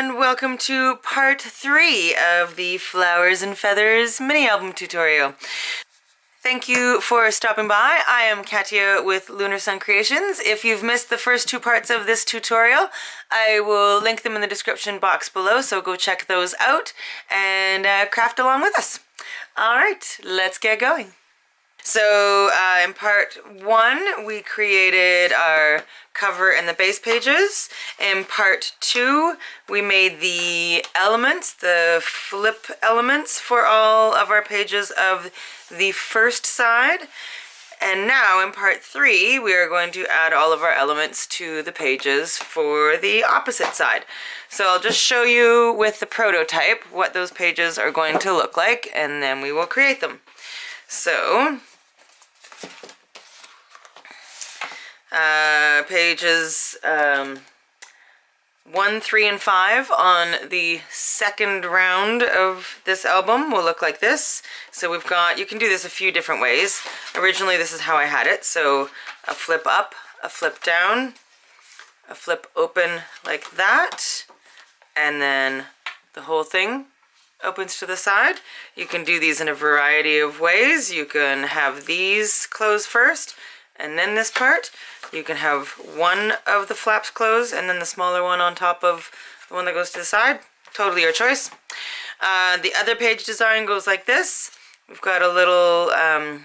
and welcome to part 3 of the Flowers and Feathers mini album tutorial. Thank you for stopping by. I am Katya with Lunar Sun Creations. If you've missed the first 2 parts of this tutorial, I will link them in the description box below, so go check those out and craft along with us. Alright, let's get going. So in part 1 we created our cover and the base pages. In part 2 we made the elements, the flip elements for all of our pages of the first side. And now in part 3 we are going to add all of our elements to the pages for the opposite side. So I'll just show you with the prototype what those pages are going to look like, and then we will create them. So pages 1, 3, and 5 on the second round of this album will look like this. So we've got, you can do this a few different ways. Originally this is how I had it, so a flip up, a flip down, a flip open like that, and then the whole thing opens to the side. You can do these in a variety of ways. You can have these close first and then this part. You can have one of the flaps closed and then the smaller one on top of the one that goes to the side. Totally your choice. The other page design goes like this. We've got a little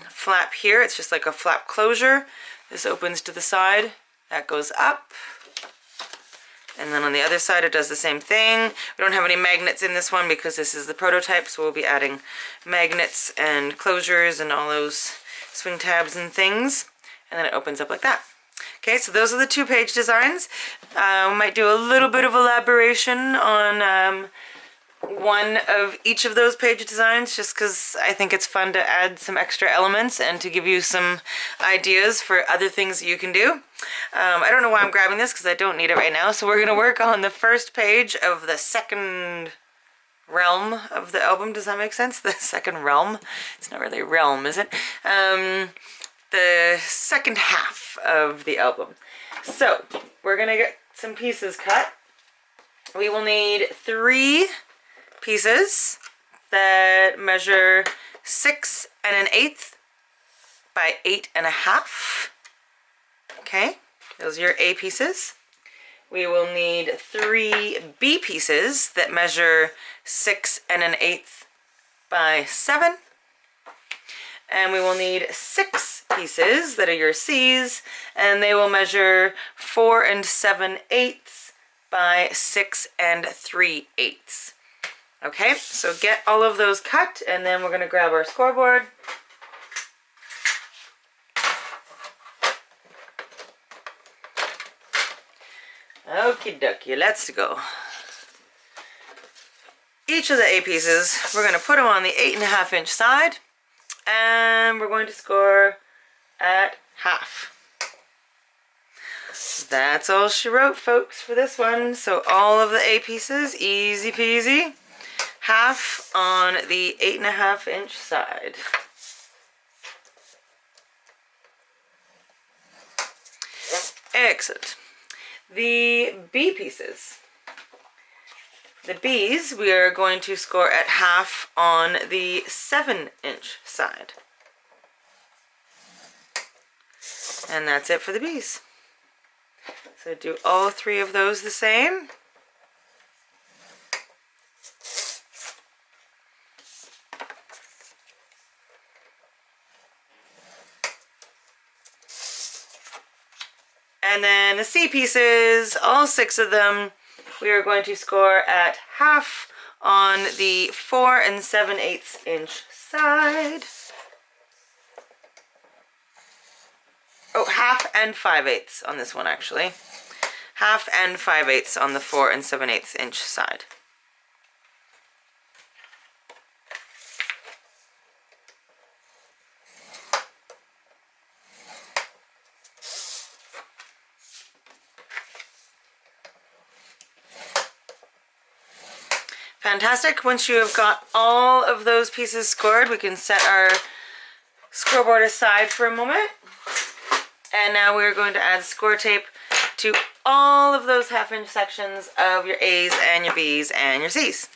flap here. It's just like a flap closure. This opens to the side. That goes up. And then on the other side it does the same thing. We don't have any magnets in this one because this is the prototype, so we'll be adding magnets and closures and all those swing tabs and things. And then it opens up like that. Okay, so those are the 2 page designs. We might do a little bit of elaboration on one of each of those page designs, just because I think it's fun to add some extra elements and to give you some ideas for other things that you can do. I don't know why I'm grabbing this because I don't need it right now. So we're going to work on the first page of the second realm of the album. Does that make sense? The second realm. It's not really a realm, is it? The second half of the album. So we're going to get some pieces cut. We will need 3 pieces that measure 6 1/8 by 8 1/2. Okay, those are your A pieces. We will need 3 B pieces that measure 6 1/8 by 7. And we will need 6 pieces that are your C's, and they will measure 4 7/8 by 6 3/8. Okay, so get all of those cut, and then we're going to grab our scoreboard. Okie dokie, let's go. Each of the A pieces, we're going to put them on the 8 1/2 inch side, and we're going to score at half. That's all she wrote, folks, for this one. So all of the A pieces, easy peasy, half on the 8 1/2 inch side. Excellent. The B pieces. The B's we are going to score at half on the 7 inch side. And that's it for the B's. So do all 3 of those the same. And then the C pieces, all 6 of them, we are going to score at half on the 4 7/8 inch side. Oh, half and 5/8 on this one, actually. Half and 5/8 on the 4 7/8 inch side. Fantastic. Once you have got all of those pieces scored, we can set our scoreboard aside for a moment. And now we're going to add score tape to all of those half-inch sections of your A's and your B's and your C's.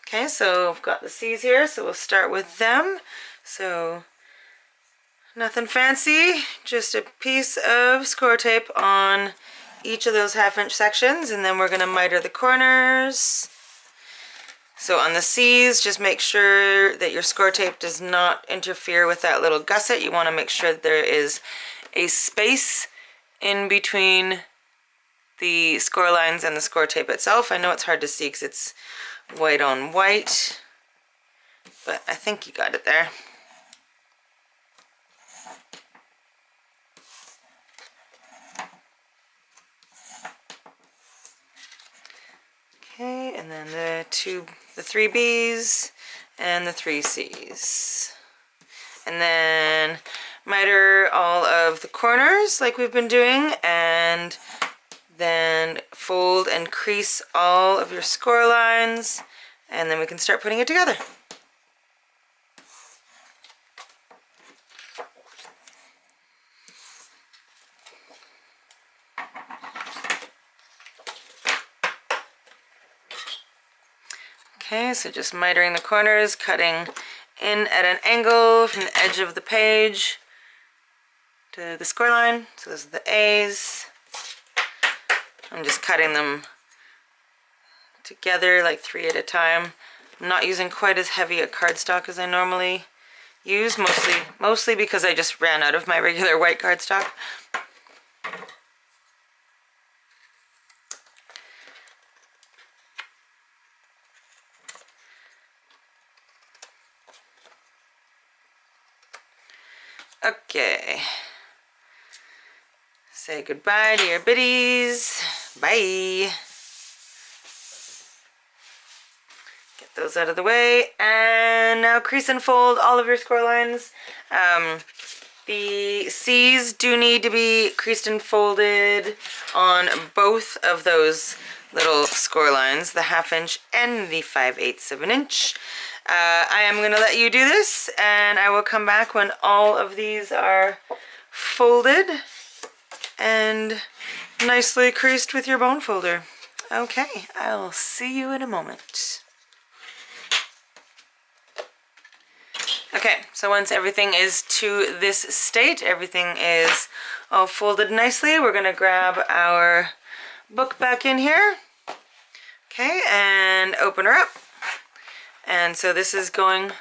Okay, so I've got the C's here, so we'll start with them. So nothing fancy, just a piece of score tape on each of those half-inch sections, and then we're going to miter the corners. So on the C's, just make sure that your score tape does not interfere with that little gusset. You want to make sure that there is a space in between the score lines and the score tape itself. I know it's hard to see because it's white on white, but I think you got it there. Okay, and then the 3 B's and the 3 C's. And then miter all of the corners like we've been doing, and then fold and crease all of your score lines, and then we can start putting it together. Okay, so just mitering the corners, cutting in at an angle from the edge of the page to the score line. So those are the A's. I'm just cutting them together like 3 at a time. I'm not using quite as heavy a cardstock as I normally use, mostly because I just ran out of my regular white cardstock. Okay, say goodbye to your biddies. Bye. Get those out of the way, and now crease and fold all of your score lines. The C's do need to be creased and folded on both of those little score lines, the 1/2 inch and the 5/8 of an inch. I am going to let you do this, and I will come back when all of these are folded and nicely creased with your bone folder. Okay, I'll see you in a moment. Okay, so once everything is to this state, everything is all folded nicely, we're going to grab our book back in here. Okay, and open her up. And so this is going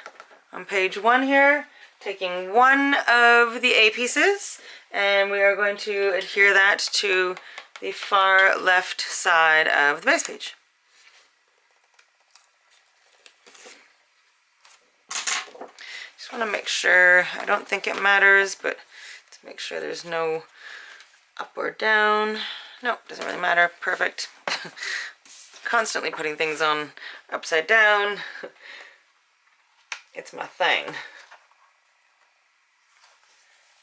on page 1 here, taking one of the A pieces, and we are going to adhere that to the far left side of the base page. Just want to make sure, I don't think it matters, but to make sure there's no up or down. Nope, doesn't really matter. Perfect. Constantly putting things on upside down. It's my thing.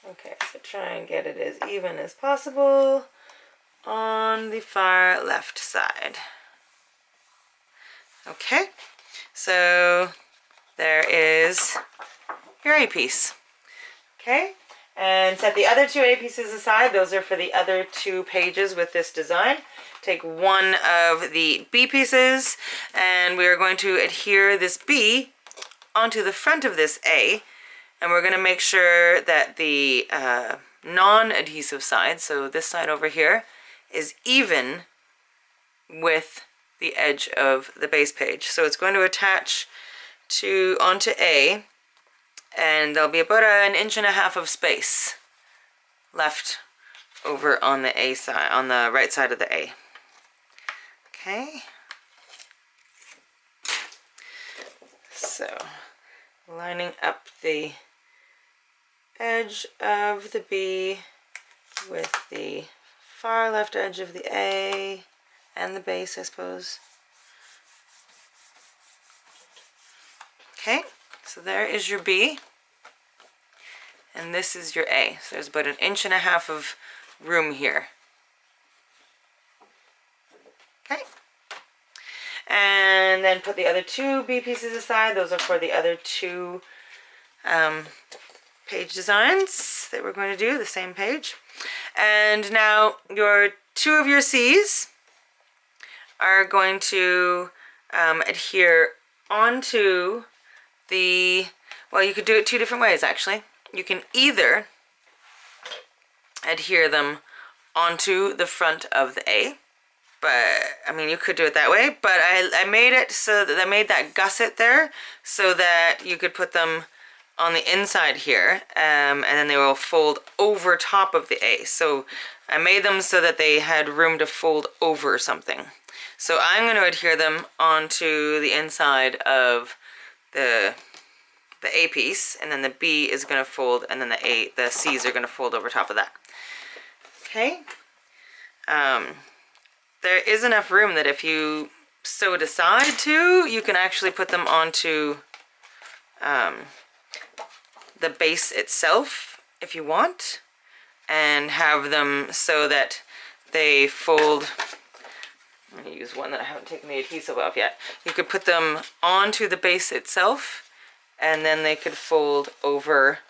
Okay, so try and get it as even as possible on the far left side. Okay, so there is your A piece. Okay, and set the other 2 A pieces aside. Those are for the other 2 pages with this design. Take one of the B pieces, and we are going to adhere this B onto the front of this A, and we're going to make sure that the non-adhesive side, so this side over here, is even with the edge of the base page. So it's going to attach onto A, and there'll be about 1.5 inches of space left over on the A side, on the right side of the A. Okay, so lining up the edge of the B with the far left edge of the A and the base, I suppose. Okay, so there is your B, and this is your A. So there's about 1.5 inches of room here. Okay, and then put the other 2 B pieces aside. Those are for the other 2 page designs that we're going to do, the same page. And now your two of your C's are going to adhere onto the, well, you could do it two different ways actually. You can either adhere them onto the front of the A, but I mean you could do it that way, but I made it so that I made that gusset there so that you could put them on the inside here, and then they will fold over top of the A. So I made them so that they had room to fold over something. So I'm going to adhere them onto the inside of the A piece, and then the B is going to fold, and then the C's are going to fold over top of that. Okay. There is enough room that if you so decide to, you can actually put them onto the base itself if you want, and have them so that they fold. I'm going to use one that I haven't taken the adhesive off yet. You could put them onto the base itself, and then they could fold over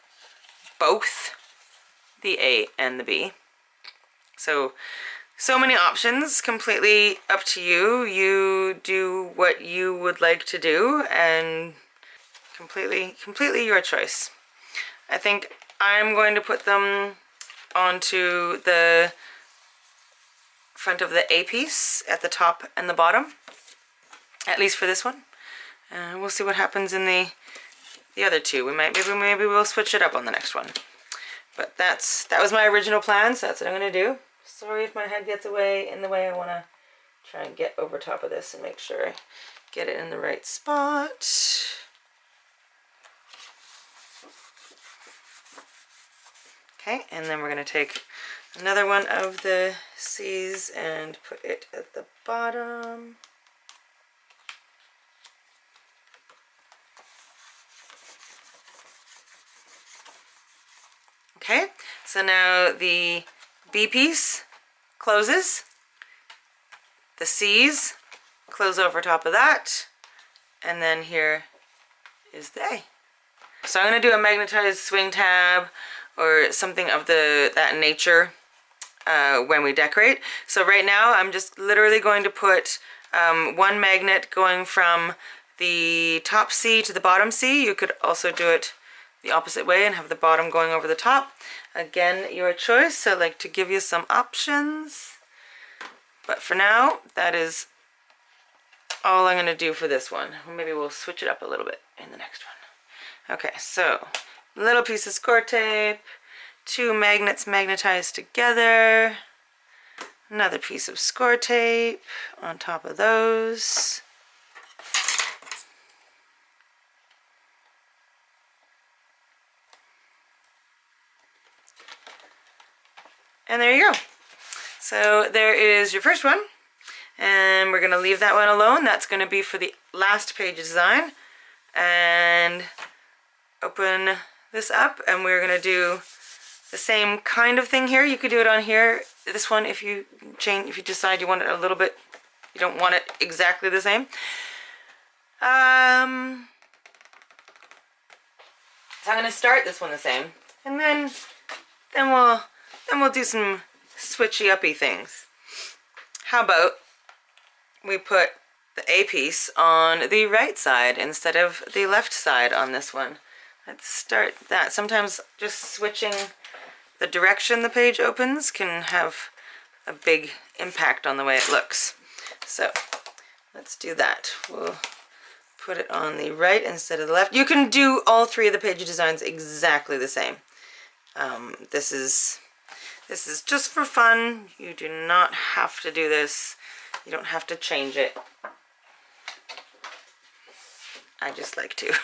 both the A and the B. So many options, completely up to you. You do what you would like to do, and completely your choice. I think I'm going to put them onto the front of the A piece at the top and the bottom, at least for this one. We'll see what happens in the other two. Maybe we'll switch it up on the next one. But that was my original plan, so that's what I'm going to do. Sorry if my head gets in the way. I want to try and get over top of this and make sure I get it in the right spot. Okay, and then we're going to take another one of the C's and put it at the bottom. Okay, so now the B piece closes, the C's close over top of that, and then here is the A. So I'm going to do a magnetized swing tab or something of that nature when we decorate. So right now I'm just literally going to put one magnet going from the top C to the bottom C. You could also do it the opposite way and have the bottom going over the top. Again, your choice. I like to give you some options. But for now, that is all I'm going to do for this one. Maybe we'll switch it up a little bit in the next one. Okay, so little piece of score tape, two magnets magnetized together, another piece of score tape on top of those. And there you go. So there is your first one, and we're going to leave that one alone. That's going to be for the last page design. And open this up, and we're going to do the same kind of thing here. You could do it on here, this one, if you decide you want it a little bit, you don't want it exactly the same. So I'm going to start this one the same, and then we'll do some switchy uppy things. How about we put the A piece on the right side instead of the left side on this one? Let's start that. Sometimes just switching the direction the page opens can have a big impact on the way it looks. So let's do that. We'll put it on the right instead of the left. You can do all three of the page designs exactly the same. This is just for fun. You do not have to do this. You don't have to change it. I just like to.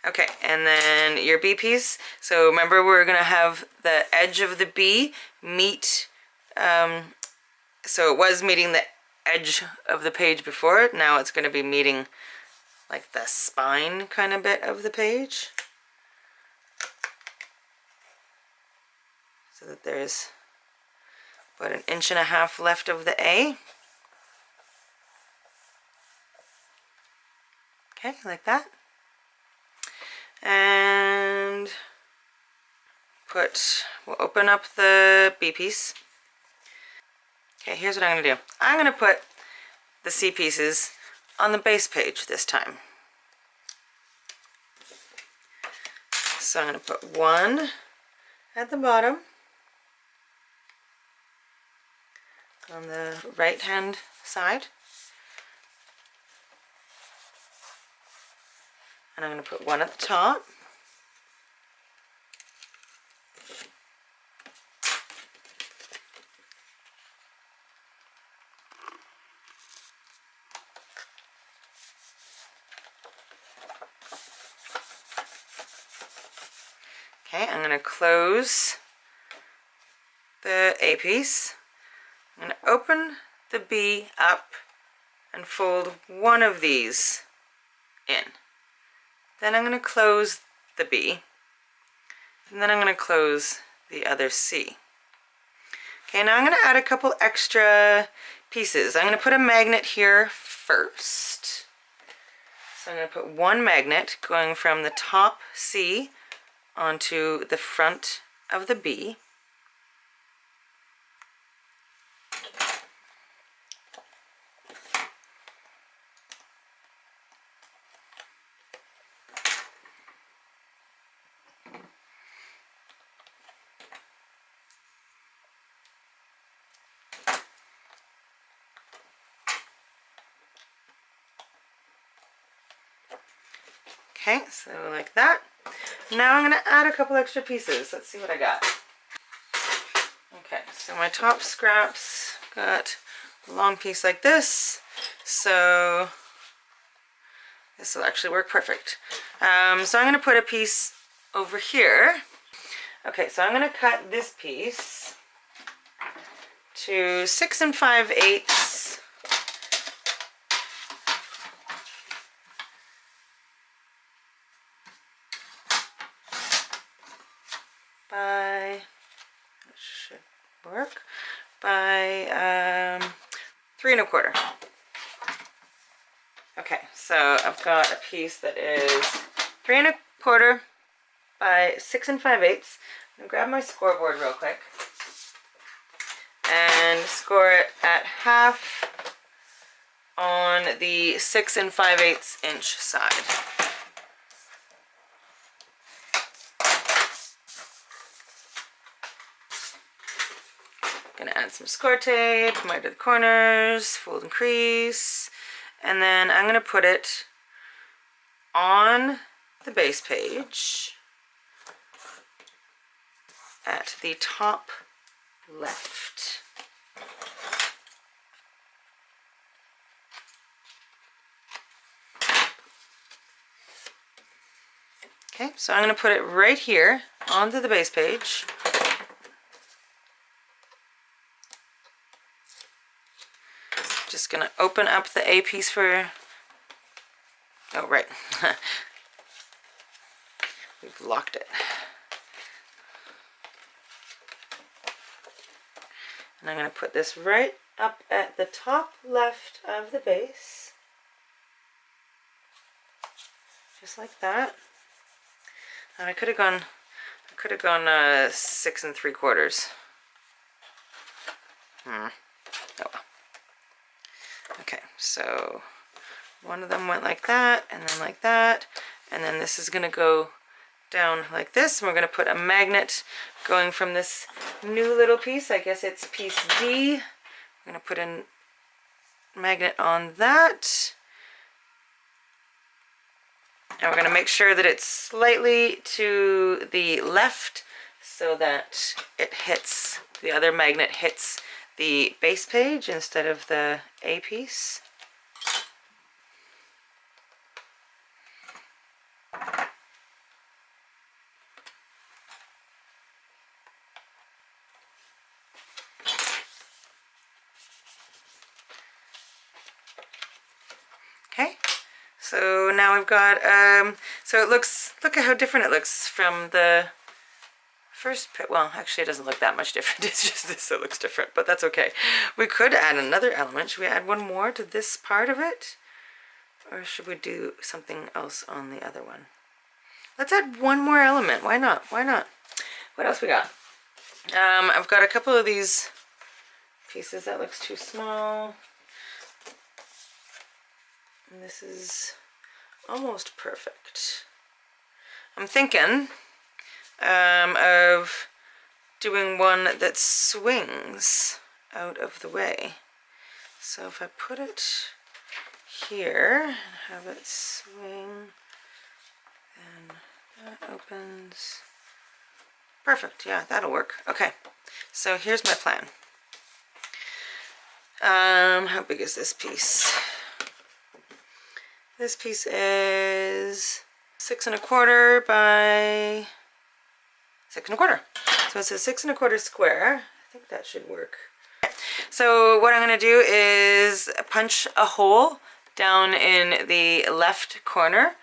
Okay, and then your B piece. So remember, we're going to have the edge of the B meet, so it was meeting the edge of the page before. Now it's going to be meeting like the spine kind of bit of the page. So that there's about 1.5 inches left of the A. Okay, like that. And we'll open up the B piece. Okay, here's what I'm gonna do. I'm gonna put the C pieces on the base page this time. So I'm gonna put one at the bottom on the right hand side. And I'm going to put one at the top. Okay, I'm going to close the A piece. I'm going to open the B up and fold one of these in. Then I'm going to close the B, and then I'm going to close the other C. Okay, now I'm going to add a couple extra pieces. I'm going to put a magnet here first. So I'm going to put one magnet going from the top C onto the front of the B. Okay, so like that. Now I'm going to add a couple extra pieces. Let's see what I got. Okay, so my top scraps got a long piece like this. So this will actually work perfect. So I'm going to put a piece over here. Okay, so I'm going to cut this piece to 6 5/8 by, that should work, by 3 1/4. Okay, so I've got a piece that is 3 1/4 by 6 5/8. I'm gonna grab my scoreboard real quick and score it at half on the 6 5/8 inch side. Gonna add some score tape, mark the corners, fold and crease, and then I'm gonna put it on the base page at the top left. Okay, so I'm gonna put it right here onto the base page. Just gonna open up the A piece for, oh right, we've locked it. And I'm gonna put this right up at the top left of the base. Just like that. And I could have gone 6 3/4. Oh well. Okay, so one of them went like that, and then like that, and then this is gonna go down like this, and we're gonna put a magnet going from this new little piece. I guess it's piece D. I'm gonna put a magnet on that. And we're going to make sure that it's slightly to the left so that it hits, the other magnet hits the base page instead of the A piece. Okay. So now we've got, so it looks, look at how different it looks from the first, well, actually it doesn't look that much different, it's just this that looks different, but that's okay. We could add another element. Should we add one more to this part of it? Or should we do something else on the other one? Let's add one more element, why not? Why not? What else we got? I've got a couple of these pieces that looks too small. And this is almost perfect. I'm thinking of doing one that swings out of the way. So if I put it here and have it swing, then that opens. Perfect, yeah, that'll work. Okay, so here's my plan. How big is this piece? This piece is 6 1/4 by 6 1/4. So it's a 6 1/4 square. I think that should work. So what I'm going to do is punch a hole down in the left corner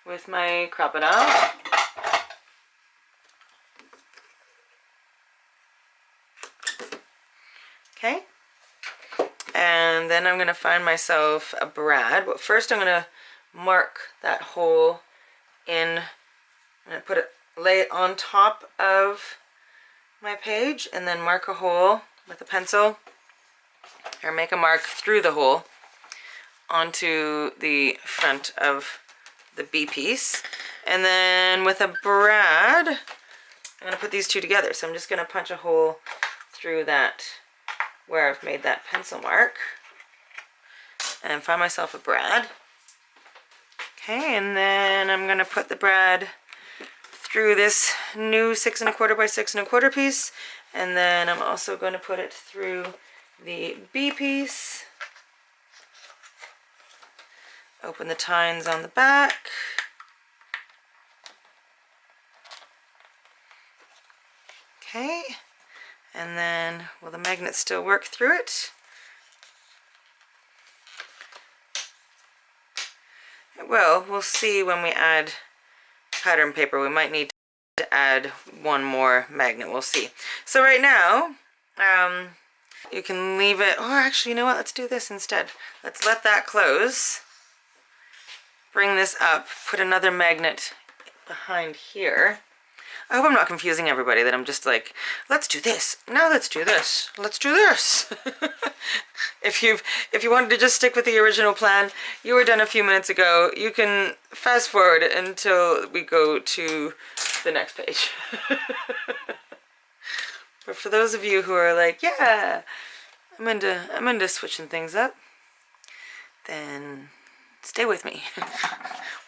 with my Crop-A-Dile. Okay. And then I'm going to find myself a brad. But first I'm going to mark that hole in. I'm going to lay it on top of my page and then mark a hole with a pencil, or make a mark through the hole onto the front of the B piece. And then with a brad, I'm going to put these two together. So I'm just going to punch a hole through that where I've made that pencil mark and find myself a brad. Okay, and then I'm going to put the brad through this new 6 1/4 by 6 1/4 piece, and then I'm also going to put it through the B piece. Open the tines on the back. Okay, and then will the magnet still work through it? It will. We'll see when we add pattern paper. We might need to add one more magnet. We'll see. So right now, you can leave it. Oh, actually, you know what? Let's do this instead. Let's let that close. Bring this up. Put another magnet behind here. I hope I'm not confusing everybody, that I'm just like, let's do this. Now let's do this. Let's do this. If you wanted to just stick with the original plan, you were done a few minutes ago. You can fast forward until we go to the next page. But for those of you who are like, yeah, I'm into switching things up, then stay with me.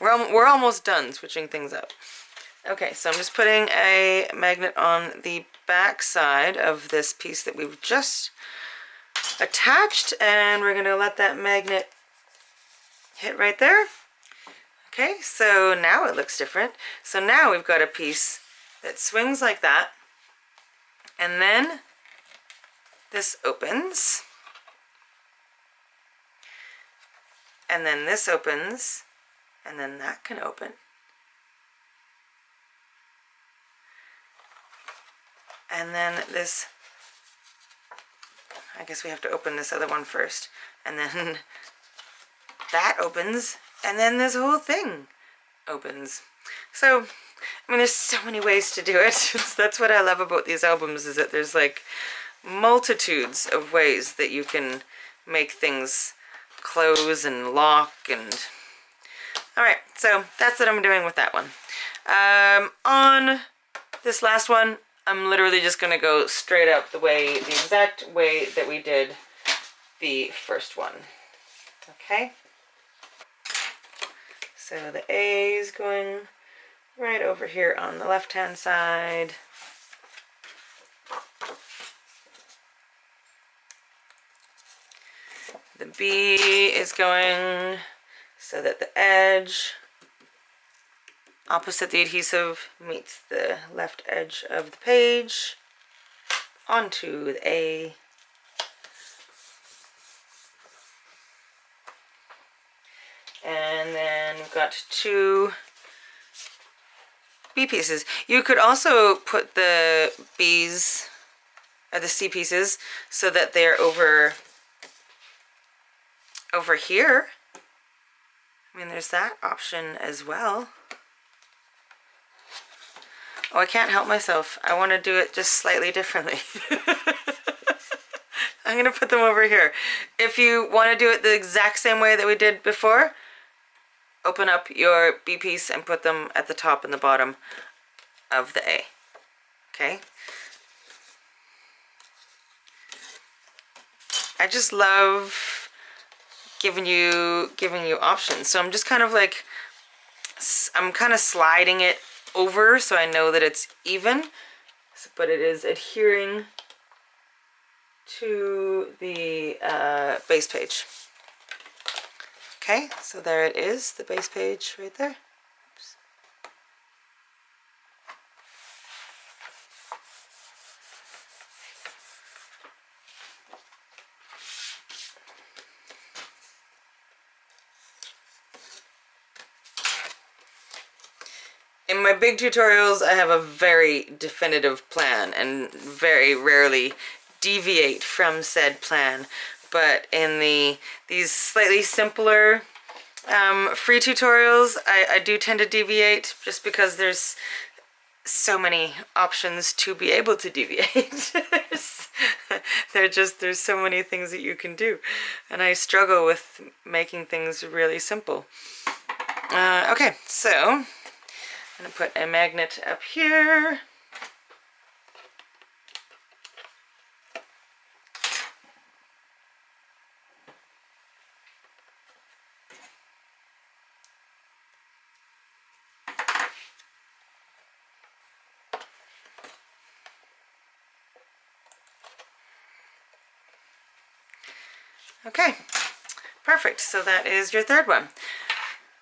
We're almost done switching things up. Okay, so I'm just putting a magnet on the back side of this piece that we've just attached, and we're going to let that magnet hit right there. Okay, so now it looks different. So now we've got a piece that swings like that, and then this opens, and then this opens, and then that can open. And then this, I guess we have to open this other one first. And then that opens, and then this whole thing opens. So, I mean, there's so many ways to do it. That's what I love about these albums, is that there's like multitudes of ways that you can make things close and lock. And alright, so that's what I'm doing with that one. On this last one, I'm literally just going to go straight up the exact way that we did the first one. Okay? So the A is going right over here on the left-hand side. The B is going so that the edge opposite the adhesive meets the left edge of the page onto the A. And then we've got two B pieces. You could also put the B's, or the C pieces, so that they're over here. I mean, there's that option as well. Oh, I can't help myself. I want to do it just slightly differently. I'm going to put them over here. If you want to do it the exact same way that we did before, open up your B piece and put them at the top and the bottom of the A. Okay? I just love giving you options. So I'm just kind of like, I'm kind of sliding it over so I know that it's even, but it is adhering to the base page. Okay, so there it is, the base page right there. Oops. In my big tutorials, I have a very definitive plan and very rarely deviate from said plan. But in these slightly simpler free tutorials, I do tend to deviate just because there's so many options to be able to deviate. There's so many things that you can do, and I struggle with making things really simple. Okay, so I'm gonna put a magnet up here. Okay, perfect. So that is your third one.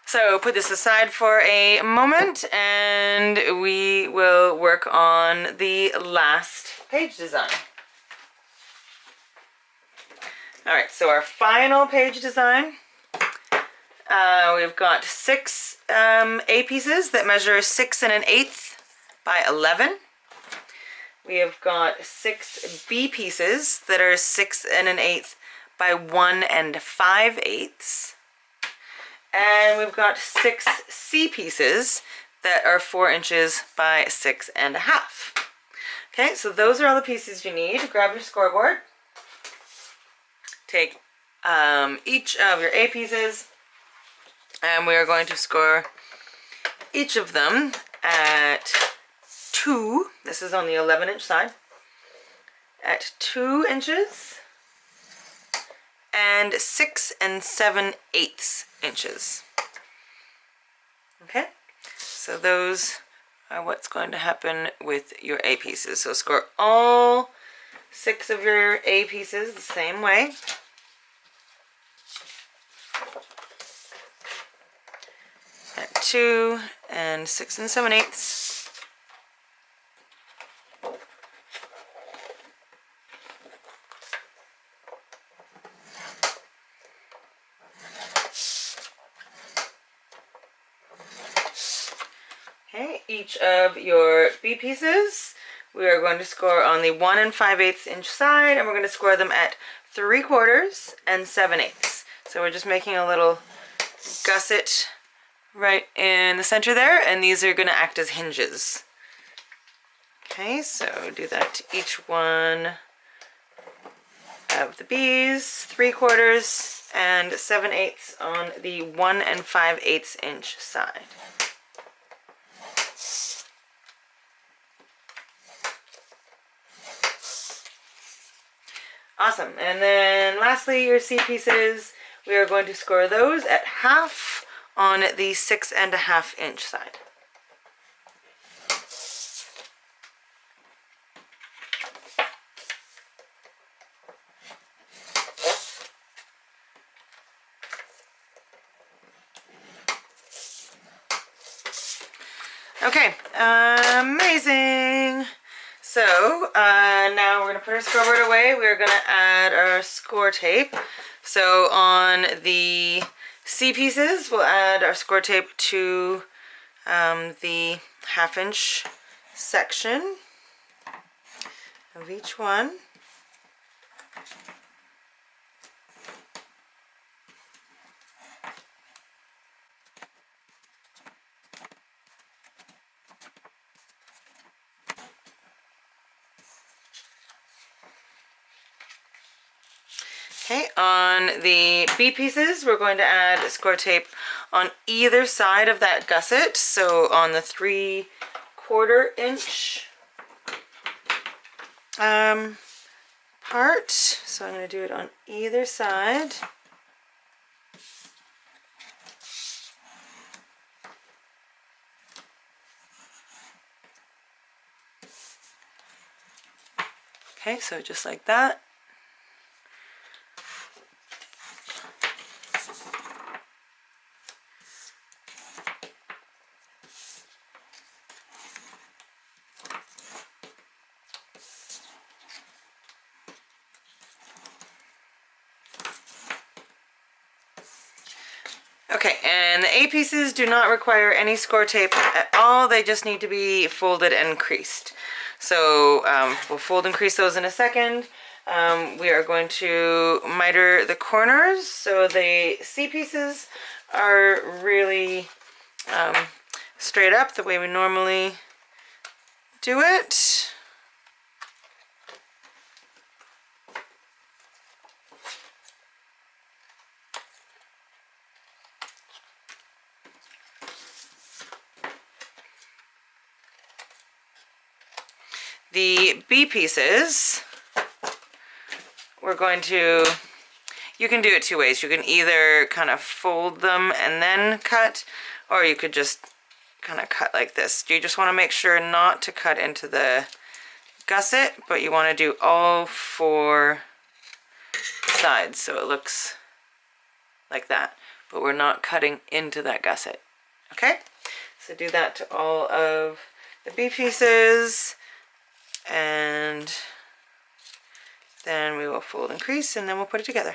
So put this aside for a moment and we will work on the last page design. Alright, so our final page design, we've got 6 A pieces that measure 6 1/8 by 11. We have got 6 B pieces that are 6 1/8 by 1 5/8. And we've got 6 C pieces that are 4 inches by 6 1/2. Okay, so those are all the pieces you need. Grab your scoreboard. Take each of your A pieces, and we are going to score each of them at 2. This is on the 11-inch side. At 2 inches. And 6 7/8 inches. Okay, so those are what's going to happen with your A pieces. So score all 6 of your A pieces the same way. At 2 and 6 7/8. Okay, each of your B pieces, we are going to score on the 1 5/8 inch side, and we're going to score them at 3/4 and 7/8. So we're just making a little gusset right in the center there, and these are going to act as hinges. Okay, so do that to each one of the B's, 3/4 and 7/8 on the 1 5/8 inch side. Awesome. And then lastly, your C pieces, we are going to score those at 1/2 on the 6 1/2 inch side. Okay, amazing. So now we're going to put our scoreboard away. We're going to add our score tape. So on the C pieces, we'll add our score tape to the 1/2 inch section of each one. On the B pieces, we're going to add score tape on either side of that gusset. So on the 3/4 inch part. So I'm going to do it on either side. Okay, so just like that. Okay, and the A pieces do not require any score tape at all. They just need to be folded and creased. So we'll fold and crease those in a second. We are going to miter the corners. So the C pieces are really straight up the way we normally do it. The B pieces, we're going to, you can do it two ways. You can either kind of fold them and then cut, or you could just kind of cut like this. You just want to make sure not to cut into the gusset, but you want to do all 4 sides so it looks like that. But we're not cutting into that gusset. Okay? So do that to all of the B pieces. And then we will fold and crease, and then we'll put it together.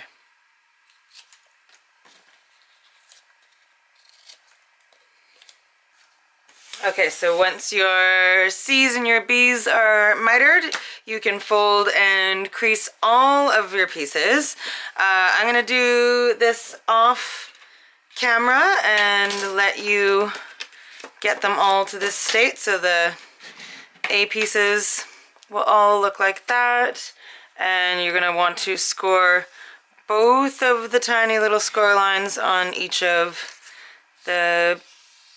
Okay, so once your C's and your B's are mitered, you can fold and crease all of your pieces. I'm going to do this off camera and let you get them all to this state. So the A pieces will all look like that, and you're going to want to score both of the tiny little score lines on each of the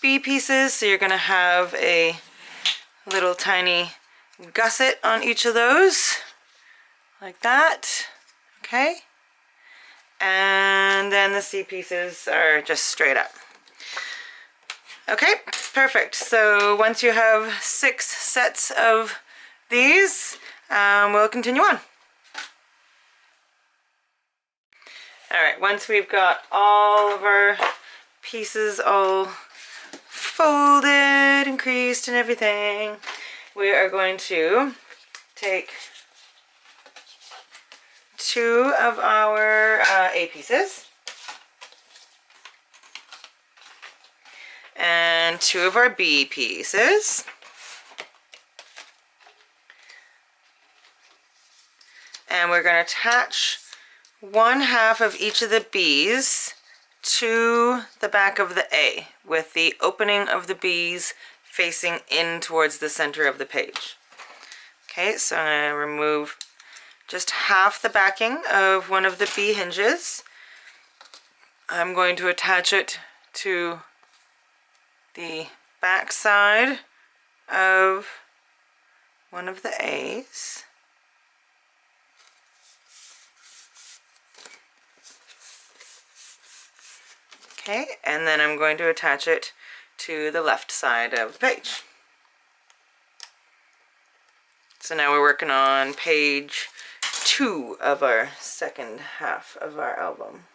B pieces. So you're going to have a little tiny gusset on each of those like that. Okay, and then the C pieces are just straight up. Okay, perfect. So once you have 6 sets of these, we'll continue on. All right, once we've got all of our pieces all folded and creased and everything, we are going to take 2 of our A pieces and 2 of our B pieces, and we're going to attach 1/2 of each of the B's to the back of the A, with the opening of the B's facing in towards the center of the page. Okay, so I'm going to remove just half the backing of one of the B hinges. I'm going to attach it to the back side of one of the A's. Okay, and then I'm going to attach it to the left side of the page. So now we're working on page 2 of our second half of our album.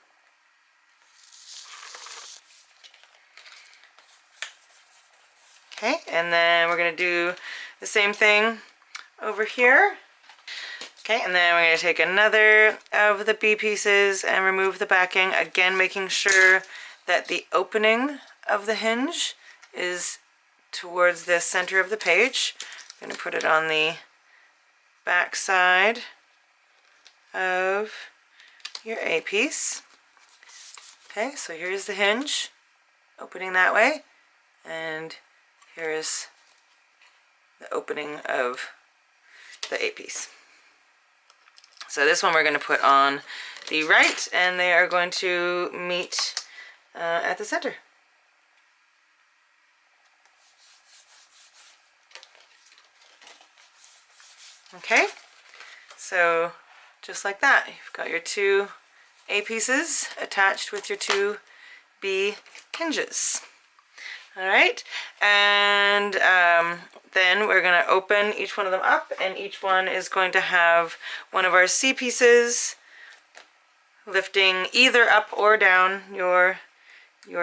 Okay, and then we're going to do the same thing over here. Okay, and then we're going to take another of the B pieces and remove the backing, again making sure that the opening of the hinge is towards the center of the page. I'm going to put it on the back side of your A piece. Okay, so here's the hinge opening that way, and here is the opening of the A piece. So this one we're going to put on the right, and they are going to meet at the center. Okay, so just like that, you've got your two A pieces attached with your two B hinges. All right, and then we're going to open each one of them up, and each one is going to have one of our C pieces lifting either up or down, your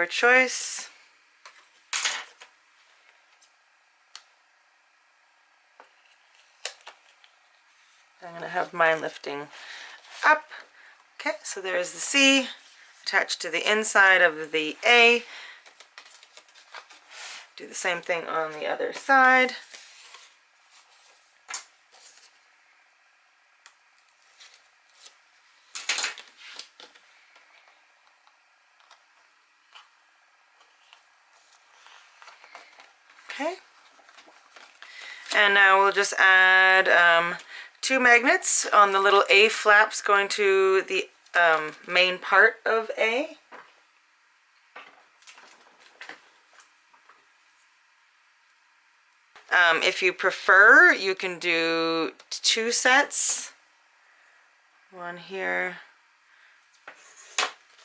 choice. I'm going to have mine lifting up. Okay, so there's the C attached to the inside of the A. Do the same thing on the other side. Okay. And now we'll just add two magnets on the little A flaps going to the main part of A. If you prefer, you can do two sets. One here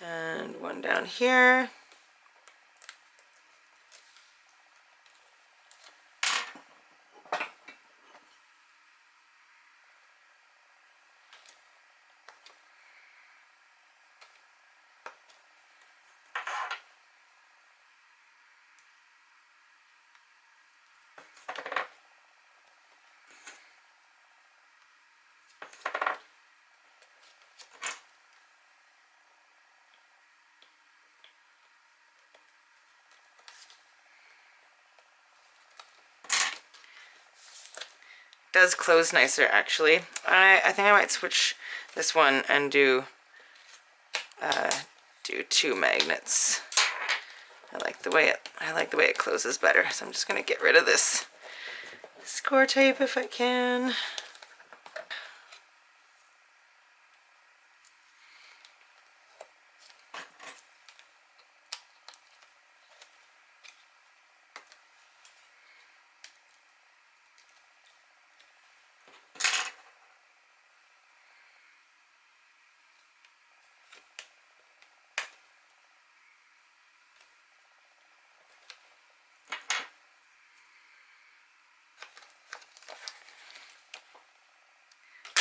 and one down here. Does close nicer, actually. I think I might switch this one and do two magnets. I like the way it closes better, so I'm just gonna get rid of this score tape if I can.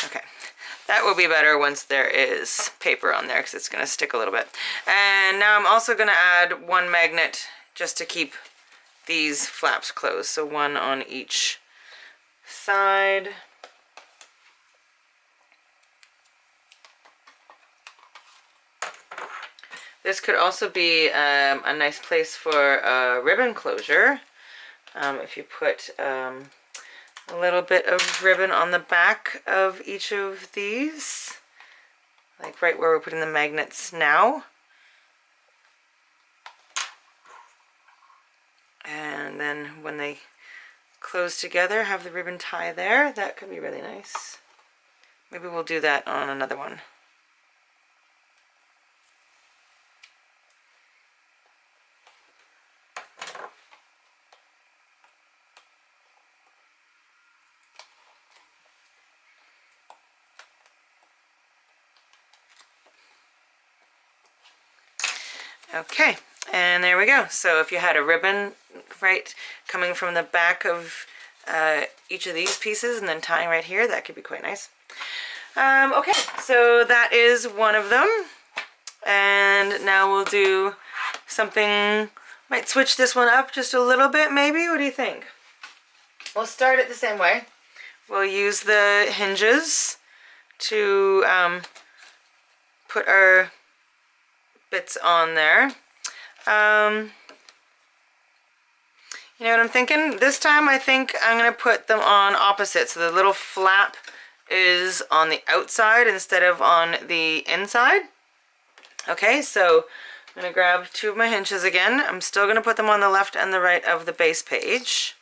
Okay, that will be better once there is paper on there because it's going to stick a little bit. And now I'm also going to add one magnet just to keep these flaps closed. So one on each side. This could also be a nice place for a ribbon closure. If you put a little bit of ribbon on the back of each of these, like right where we're putting the magnets now. And then when they close together, have the ribbon tie there. That could be really nice. Maybe we'll do that on another one. Okay, and there we go. So if you had a ribbon right coming from the back of each of these pieces and then tying right here, that could be quite nice. Okay, so that is one of them. And now we'll do something, might switch this one up just a little bit maybe. What do you think? We'll start it the same way. We'll use the hinges to put our bits on there. You know what I'm thinking? This time I think I'm going to put them on opposite. So the little flap is on the outside instead of on the inside. Okay, so I'm going to grab two of my hinges again. I'm still going to put them on the left and the right of the base page.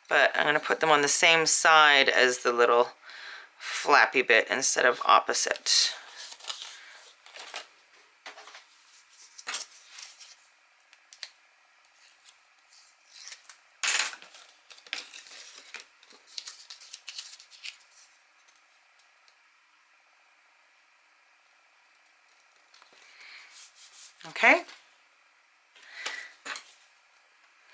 but I'm going to put them on the same side as the little flappy bit instead of opposite. Okay.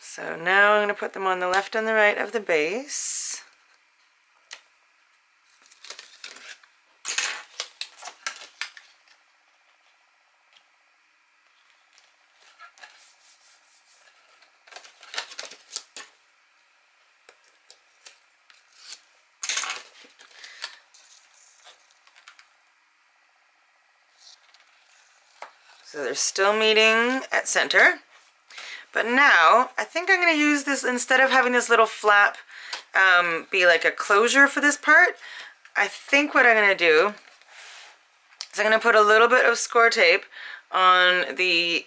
So now I'm going to put them on the left and the right of the base. So they're still meeting at center. But now, I think I'm going to use this, instead of having this little flap be like a closure for this part, I think what I'm going to do is I'm going to put a little bit of score tape on the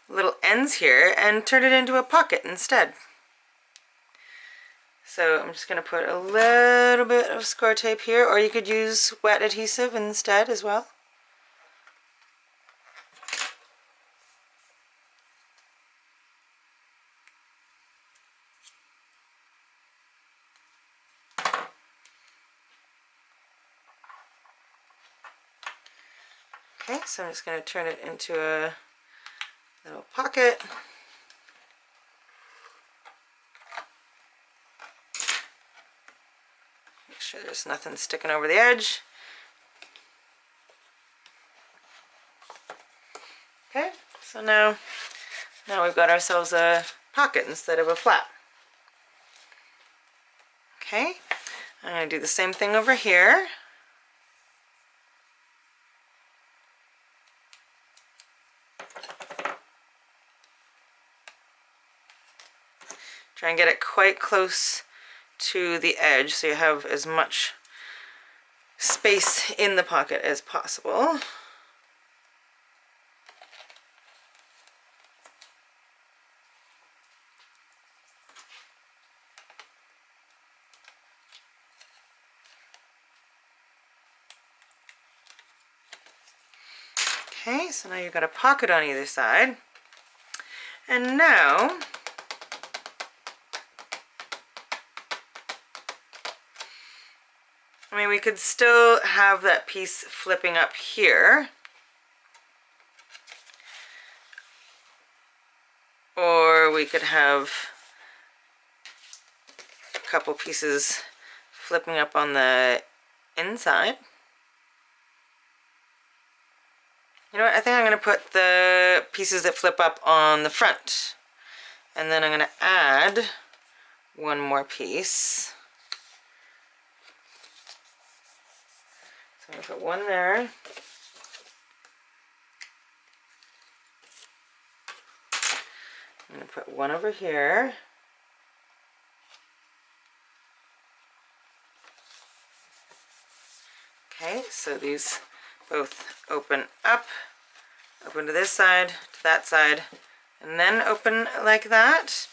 little ends here and turn it into a pocket instead. So I'm just going to put a little bit of score tape here, or you could use wet adhesive instead as well. Okay, so I'm just going to turn it into a little pocket. Make sure there's nothing sticking over the edge. Okay, so now we've got ourselves a pocket instead of a flap. Okay, I'm going to do the same thing over here. Try and get it quite close to the edge so you have as much space in the pocket as possible. Okay, so now you've got a pocket on either side. And now I mean, we could still have that piece flipping up here. Or we could have a couple pieces flipping up on the inside. You know what, I think I'm going to put the pieces that flip up on the front. And then I'm going to add one more piece. So I'm going to put one there. I'm going to put one over here. Okay, so these both open up, open to this side, to that side, and then open like that.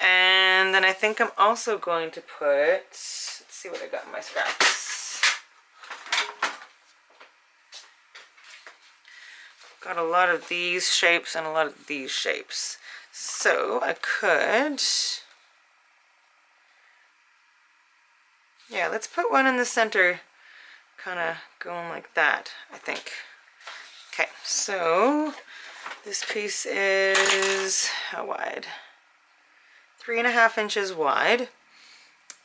And then I think I'm also going to put, let's see what I got in my scraps. Got a lot of these shapes and a lot of these shapes. So I could, yeah, let's put one in the center, kind of going like that, I think. Okay, so this piece is how wide? 3.5 inches wide,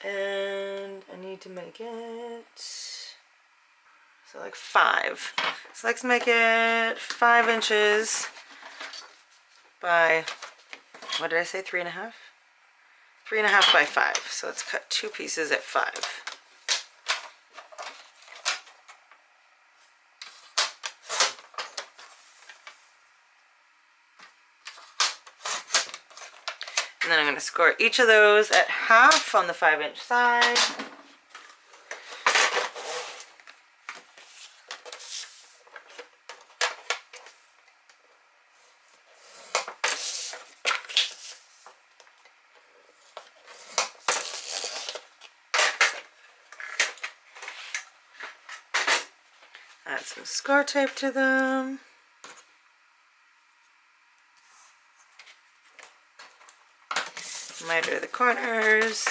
and I need to make it so like 5. So let's make it 5 inches by, what did I say, 3.5? 3.5 by 5. So let's cut 2 pieces at 5. And then I'm going to score each of those at half on the 5-inch side. add some score tape to them. Miter the corners.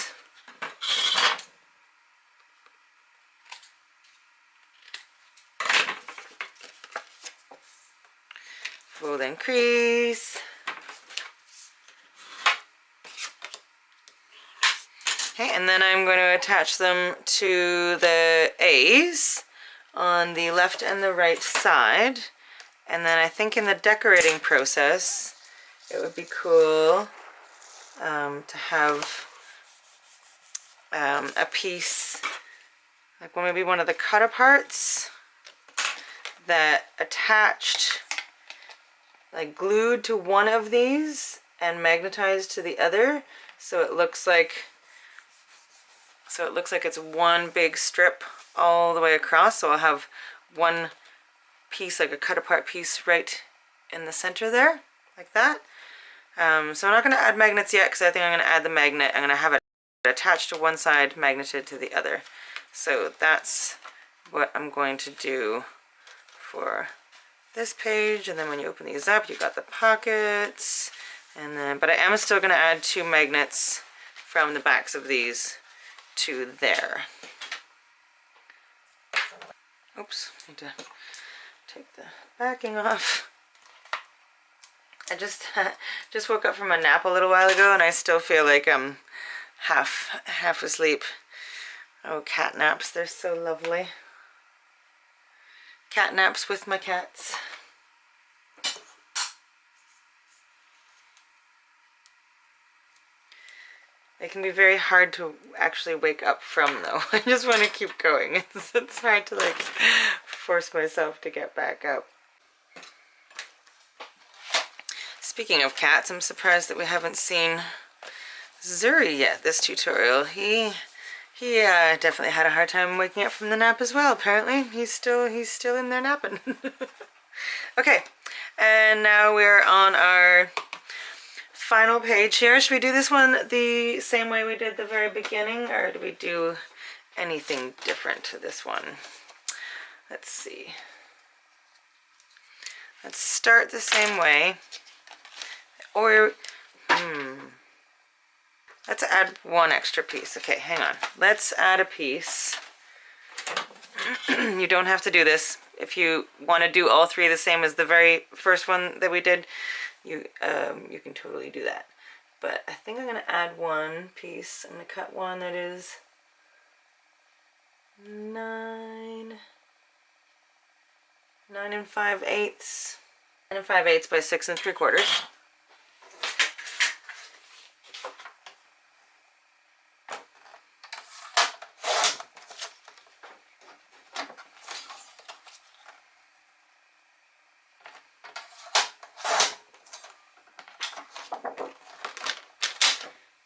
Fold and crease. Okay, and then I'm going to attach them to the A's on the left and the right side. And then I think in the decorating process, it would be cool to have a piece, like maybe one of the cut aparts that attached, like glued to one of these and magnetized to the other, so it looks like it's one big strip all the way across. So I'll have one piece, like a cut apart piece, right in the center there, like that. So I'm not going to add magnets yet, because I think I'm going to add the magnet. I'm going to have it attached to one side, magneted to the other. So that's what I'm going to do for this page. And then when you open these up, you got the pockets. And then, but I am still going to add 2 magnets from the backs of these to there. Oops, need to take the backing off. I just woke up from a nap a little while ago, and I still feel like I'm half asleep. Oh, cat naps, they're so lovely. Cat naps with my cats. They can be very hard to actually wake up from, though. I just want to keep going. It's hard to like force myself to get back up. Speaking of cats, I'm surprised that we haven't seen Zuri yet this tutorial. He definitely had a hard time waking up from the nap as well. Apparently, he's still in there napping. Okay, and now we're on our final page here. Should we do this one the same way we did the very beginning, or do we do anything different to this one? Let's see. Let's start the same way. Or, let's add one extra piece. Okay, hang on. Let's add a piece. You don't have to do this. If you want to do all 3 the same as the very first one that we did, you can totally do that. But I think I'm going to add one piece. I'm going to cut one that is 9 5/8. 9 5/8 by 6 3/4.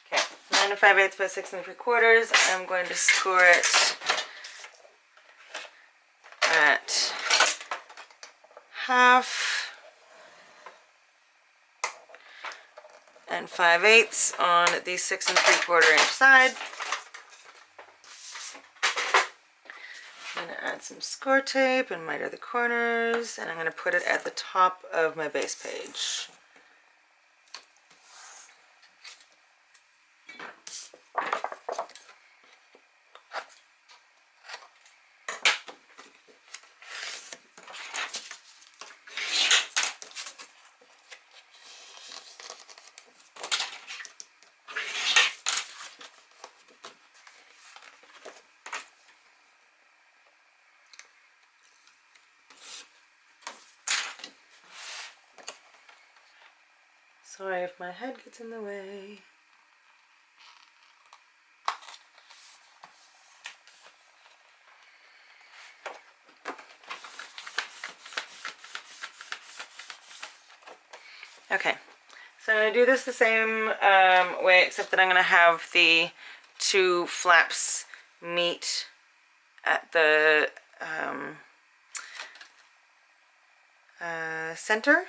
Okay, 9 5/8 by 6 3/4. I'm going to score it at half and 5/8 on the 6 3/4 inch side. I'm going to add some score tape and miter the corners, and I'm going to put it at the top of my base page. Sorry if my head gets in the way. Okay, so I'm going to do this the same way, except that I'm going to have the 2 flaps meet at the center.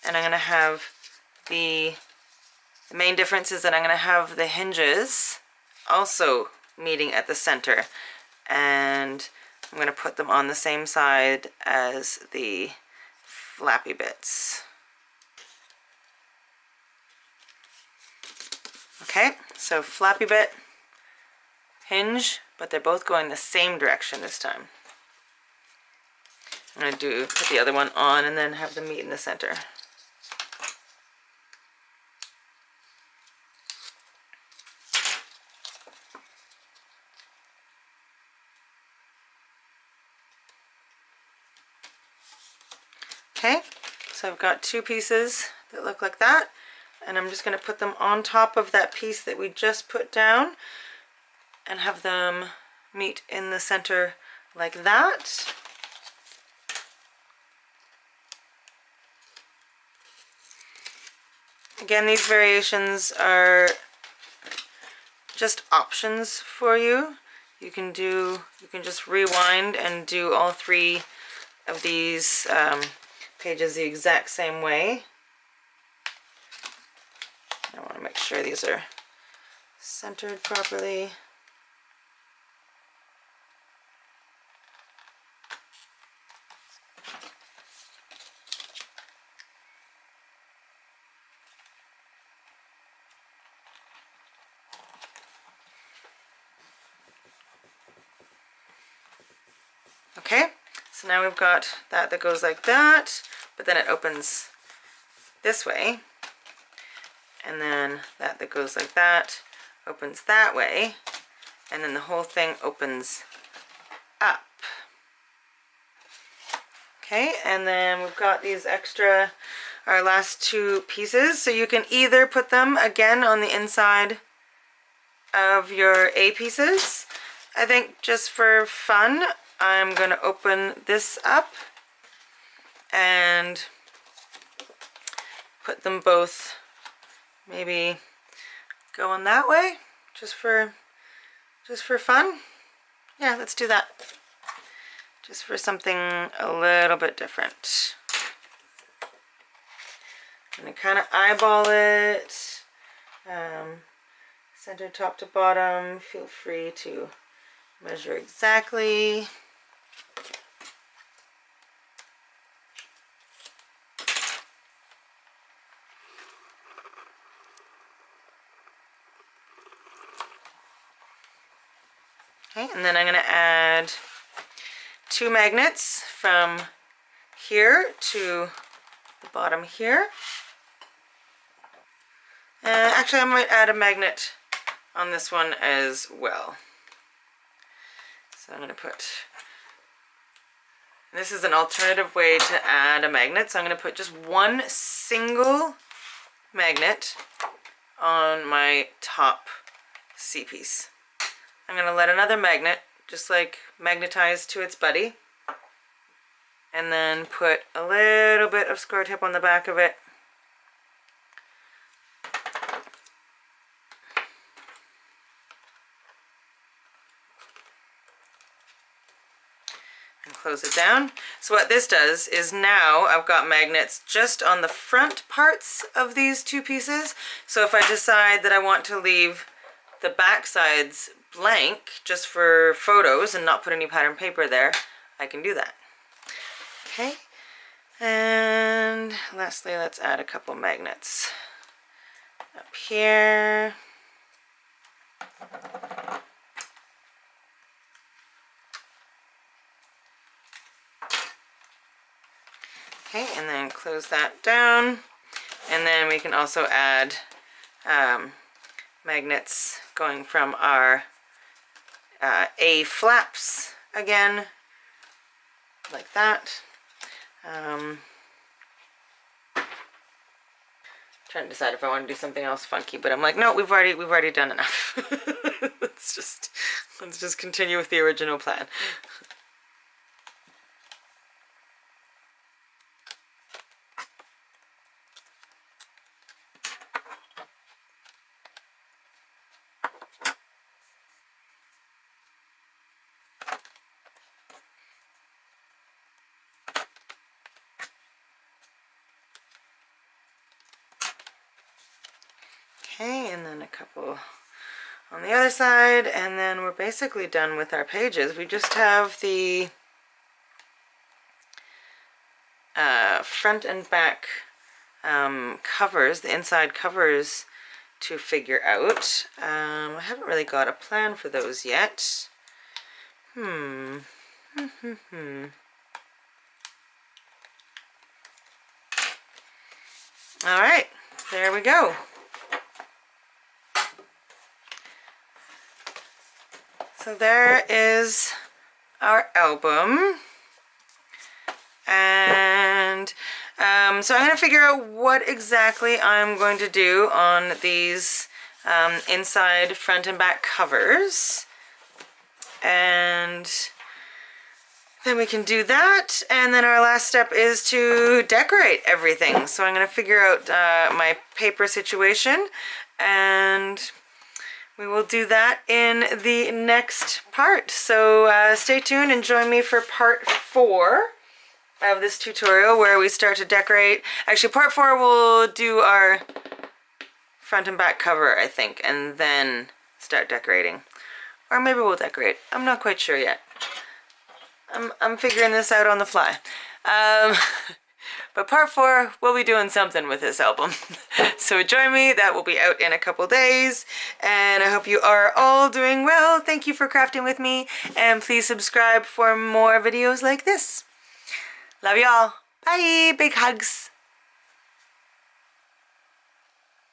And I'm going to have the main difference is that I'm going to have the hinges also meeting at the center. And I'm going to put them on the same side as the flappy bits. Okay, so flappy bit, hinge, but they're both going the same direction this time. I'm going to put the other one on and then have them meet in the center. Okay, so I've got two pieces that look like that, and I'm just going to put them on top of that piece that we just put down and have them meet in the center like that. Again, these variations are just options for you. You can just rewind and do all three of these pages the exact same way. I want to make sure these are centered properly. Okay, so now we've got that goes like that, but then it opens this way, and then that goes like that opens that way, and then the whole thing opens up. Okay, and then we've got these extra, our last two pieces, so you can either put them again on the inside of your A pieces. I think just for fun, I'm going to open this up and put them both maybe going that way, just for fun. Yeah, let's do that. Just for something a little bit different. I'm going to kind of eyeball it, center top to bottom. Feel free to measure exactly. Okay, and then I'm going to add two magnets from here to the bottom here. Actually, I might add a magnet on this one as well. So I'm going to put, this is an alternative way to add a magnet, so I'm going to put just one single magnet on my top C piece. I'm going to let another magnet just like magnetize to its buddy, and then put a little bit of score tape on the back of it. And close it down. So what this does is now I've got magnets just on the front parts of these two pieces. So if I decide that I want to leave the back sides blank just for photos and not put any pattern paper there, I can do that. Okay, and lastly, let's add a couple magnets up here. Okay, and then close that down, and then we can also add magnets going from our A flaps again, like that. Trying to decide if I want to do something else funky, but I'm like, no, we've already done enough. let's just continue with the original plan. Okay, and then a couple on the other side, and then we're basically done with our pages. We just have the front and back covers, the inside covers to figure out. I haven't really got a plan for those yet. All right, there we go. So there is our album. And so I'm going to figure out what exactly I'm going to do on these inside front and back covers. And then we can do that, and then our last step is to decorate everything. So I'm going to figure out my paper situation, and we will do that in the next part. So stay tuned and join me for part 4 of this tutorial where we start to decorate. Actually, part 4 we'll do our front and back cover, I think, and then start decorating. Or maybe we'll decorate. I'm not quite sure yet. I'm figuring this out on the fly. But part 4, we'll be doing something with this album. So join me, that will be out in a couple days. And I hope you are all doing well. Thank you for crafting with me. And please subscribe for more videos like this. Love y'all. Bye. Big hugs.